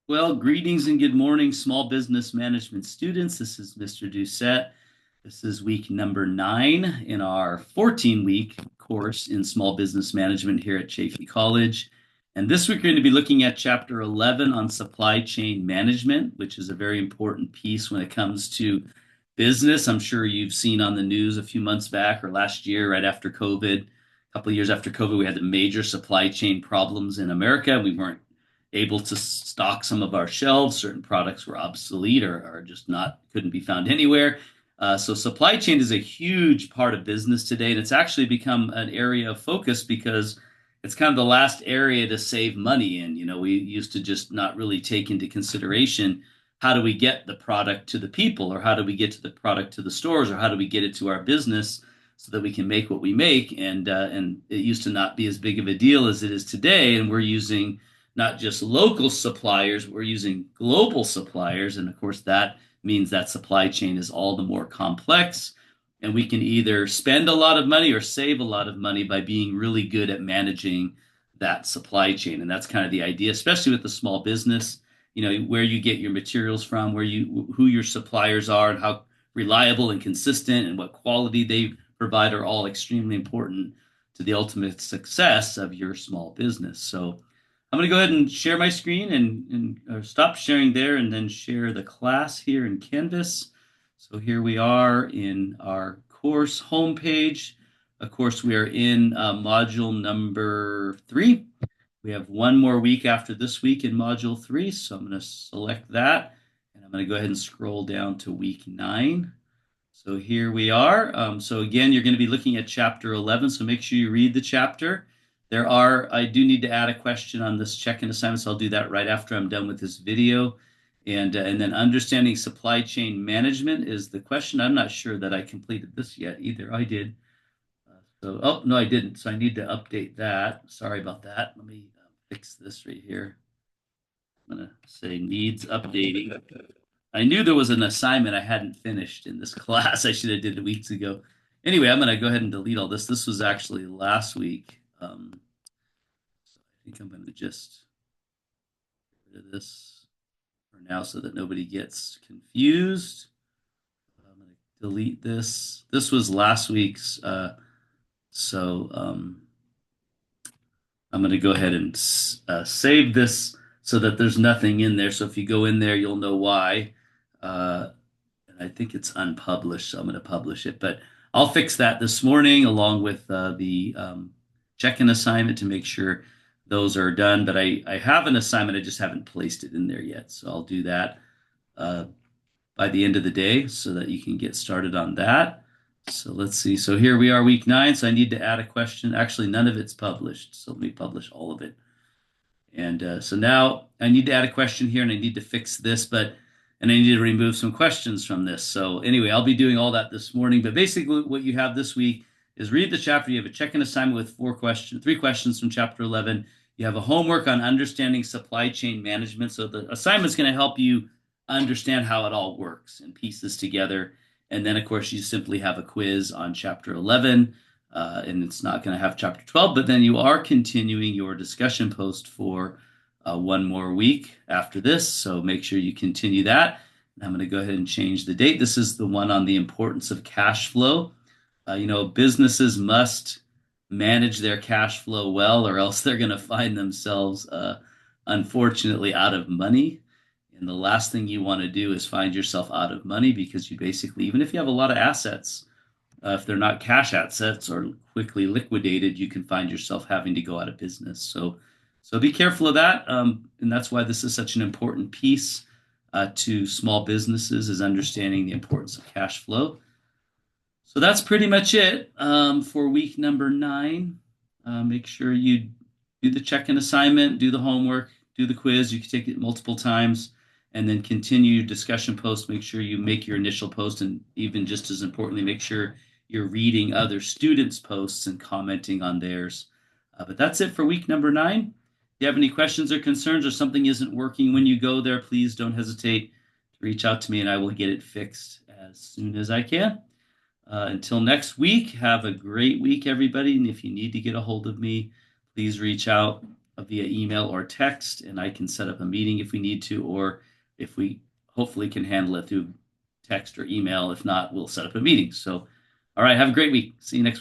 Well, greetings and good morning, small business management students. This is Mr. Doucette. This is week number 9 in our 14-week course in small business management here at Chaffey College. And this week we're going to be looking at chapter 11 on supply chain management, which is a very important piece when it comes to business. I'm sure you've seen on the news a few months back or last year, right after COVID, a couple of years after COVID, we had the major supply chain problems in America. We weren't able to stock some of our shelves. Certain products were obsolete or just not couldn't be found anywhere. So supply chain is a huge part of business today, and it's actually become an area of focus because it's kind of the last area to save money in. We used to just not really take into consideration how do we get the product to the people, or how do we get to the product to the stores, or how do we get it to our business so that we can make what we make. And it used to not be as big of a deal as it is today, and we're using not just local suppliers, we're using global suppliers. And of course, that means that supply chain is all the more complex. And we can either spend a lot of money or save a lot of money by being really good at managing that supply chain. And that's kind of the idea, especially with the small business, where you get your materials from, who your suppliers are, and how reliable and consistent and what quality they provide are all extremely important to the ultimate success of your small business. So I'm going to go ahead and share my screen and stop sharing there and then share the class here in Canvas. So here we are in our course homepage. Of course, we are in module number 3. We have one more week after this week in module 3. So I'm going to select that, and I'm going to go ahead and scroll down to week 9. So here we are. So again, you're going to be looking at chapter 11. So make sure you read the chapter. I do need to add a question on this check-in assignment, so I'll do that right after I'm done with this video. And then understanding supply chain management is the question. I'm not sure that I completed this yet either. I did. Oh, no, I didn't. So I need to update that. Sorry about that. Let me fix this right here. I'm going to say needs updating. I knew there was an assignment I hadn't finished in this class. I should have did it weeks ago. Anyway, I'm going to go ahead and delete all this. This was actually last week. So I think I'm going to just get rid of this for now so that nobody gets confused. I'm going to delete this. This was last week's. So I'm going to go ahead and save this so that there's nothing in there. So if you go in there, you'll know why. And I think it's unpublished, so I'm going to publish it. But I'll fix that this morning along with the check-in assignment to make sure those are done. But I have an assignment, I just haven't placed it in there yet. So I'll do that by the end of the day so that you can get started on that. So let's see. So here we are, week 9. So I need to add a question. Actually, none of it's published. So let me publish all of it. And so now I need to add a question here, and I need to fix this, and I need to remove some questions from this. So anyway, I'll be doing all that this morning. But basically what you have this week is read the chapter. You have a check-in assignment with 3 questions from chapter 11. You have a homework on understanding supply chain management. So the assignment's going to help you understand how it all works and piece this together. And then, of course, you simply have a quiz on chapter 11. And it's not going to have chapter 12, but then you are continuing your discussion post for one more week after this. So make sure you continue that. And I'm going to go ahead and change the date. This is the one on the importance of cash flow. Businesses must manage their cash flow well, or else they're going to find themselves, unfortunately, out of money. And the last thing you want to do is find yourself out of money, because you basically, even if you have a lot of assets, if they're not cash assets or quickly liquidated, you can find yourself having to go out of business. So be careful of that. And that's why this is such an important piece to small businesses, is understanding the importance of cash flow. So that's pretty much it for week number 9. Make sure you do the check-in assignment, do the homework, do the quiz. You can take it multiple times, and then continue your discussion post. Make sure you make your initial post, and even just as importantly, make sure you're reading other students' posts and commenting on theirs. But that's it for week number 9. If you have any questions or concerns, or something isn't working when you go there, please don't hesitate to reach out to me, and I will get it fixed as soon as I can. Until next week, have a great week, everybody. And if you need to get a hold of me, please reach out via email or text, and I can set up a meeting if we need to, or if we hopefully can handle it through text or email. If not, we'll set up a meeting. So, all right, have a great week. See you next week.